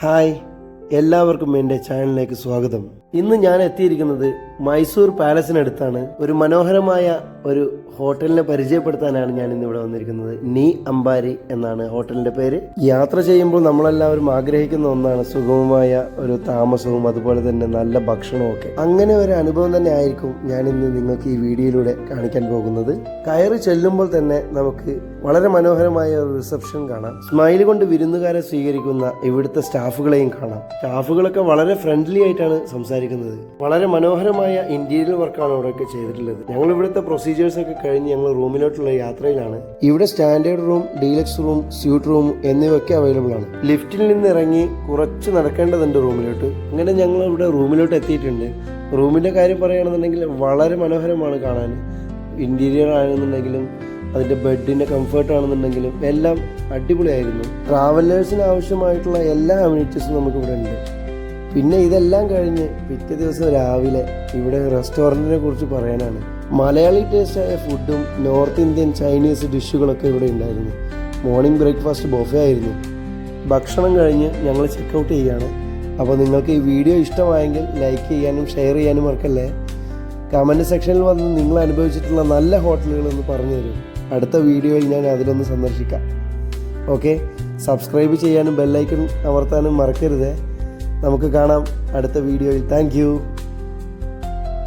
Hi, എല്ലാവർക്കും എൻ്റെ ചാനലിലേക്ക് സ്വാഗതം. ഇന്ന് ഞാൻ എത്തിയിരിക്കുന്നത് മൈസൂർ പാലസിനടുത്താണ്. ഒരു മനോഹരമായ ഒരു ഹോട്ടലിനെ പരിചയപ്പെടുത്താനാണ് ഞാൻ ഇന്ന് ഇവിടെ വന്നിരിക്കുന്നത്. നീ അംബാരി എന്നാണ് ഹോട്ടലിന്റെ പേര്. യാത്ര ചെയ്യുമ്പോൾ നമ്മളെല്ലാവരും ആഗ്രഹിക്കുന്ന ഒന്നാണ് സുഗമമായ ഒരു താമസവും അതുപോലെ തന്നെ നല്ല ഭക്ഷണവും ഒക്കെ. അങ്ങനെ ഒരു അനുഭവം തന്നെ ആയിരിക്കും ഞാൻ ഇന്ന് നിങ്ങൾക്ക് ഈ വീഡിയോയിലൂടെ കാണിക്കാൻ പോകുന്നത്. കയറി ചെല്ലുമ്പോൾ തന്നെ നമുക്ക് വളരെ മനോഹരമായ ഒരു റിസപ്ഷൻ കാണാം. സ്മൈൽ കൊണ്ട് വിരുന്നുകാരെ സ്വീകരിക്കുന്ന ഇവിടുത്തെ സ്റ്റാഫുകളെയും കാണാം. സ്റ്റാഫുകളൊക്കെ വളരെ ഫ്രണ്ട്ലി ആയിട്ടാണ് സംസാരിക്കുന്നത്. വളരെ മനോഹരമായ ഇന്റീരിയർ വർക്കാണ് ഇവിടെയൊക്കെ ചെയ്തിട്ടുള്ളത്. ഞങ്ങൾ ഇവിടുത്തെ പ്രൊസീജിയേഴ്സ് ഒക്കെ കഴിഞ്ഞ് ഞങ്ങൾ റൂമിലോട്ടുള്ള യാത്രയിലാണ്. ഇവിടെ standard room, deluxe room, suit room എന്നിവയൊക്കെ അവൈലബിൾ ആണ്. ലിഫ്റ്റിൽ നിന്ന് ഇറങ്ങി കുറച്ച് നടക്കേണ്ടതുണ്ട് റൂമിലോട്ട്. അങ്ങനെ ഞങ്ങൾ ഇവിടെ റൂമിലോട്ട് എത്തിയിട്ടുണ്ട്. റൂമിന്റെ കാര്യം പറയുകയാണെന്നുണ്ടെങ്കിൽ വളരെ മനോഹരമാണ് കാണാൻ. ഇന്റീരിയർ ആണെന്നുണ്ടെങ്കിലും അതിന്റെ ബെഡിന്റെ കംഫർട്ട് ആണെന്നുണ്ടെങ്കിലും എല്ലാം അടിപൊളിയായിരുന്നു. ട്രാവലേഴ്സിന് ആവശ്യമായിട്ടുള്ള എല്ലാ അമ്യൂണിറ്റീസും നമുക്കിവിടെ ഉണ്ട്. പിന്നെ ഇതെല്ലാം കഴിഞ്ഞ് പിറ്റേ ദിവസം രാവിലെ ഇവിടെ റെസ്റ്റോറൻറ്റിനെ കുറിച്ച് പറയാനാണ്. മലയാളി ടേസ്റ്റായ ഫുഡും നോർത്ത് ഇന്ത്യൻ ചൈനീസ് ഡിഷുകളൊക്കെ ഇവിടെ ഉണ്ടായിരുന്നു. മോർണിംഗ് ബ്രേക്ക്ഫാസ്റ്റ് ബൊഫേ ആയിരുന്നു. ഭക്ഷണം കഴിഞ്ഞ് ഞങ്ങൾ ചെക്കൗട്ട് ചെയ്യുകയാണ്. അപ്പോൾ നിങ്ങൾക്ക് ഈ വീഡിയോ ഇഷ്ടമായെങ്കിൽ ലൈക്ക് ചെയ്യാനും ഷെയർ ചെയ്യാനും മറക്കല്ലേ. കമൻറ്റ് സെക്ഷനിൽ വന്ന് നിങ്ങൾ അനുഭവിച്ചിട്ടുള്ള നല്ല ഹോട്ടലുകളൊന്ന് പറഞ്ഞു തരും. അടുത്ത വീഡിയോയിൽ ഞാൻ അതിലൊന്ന് സന്ദർശിക്കാം. ഓക്കെ, സബ്സ്ക്രൈബ് ചെയ്യാനും ബെല്ലൈക്കൺ അമർത്താനും മറക്കരുത്. നമുക്ക് കാണാം അടുത്ത വീഡിയോയിൽ. താങ്ക്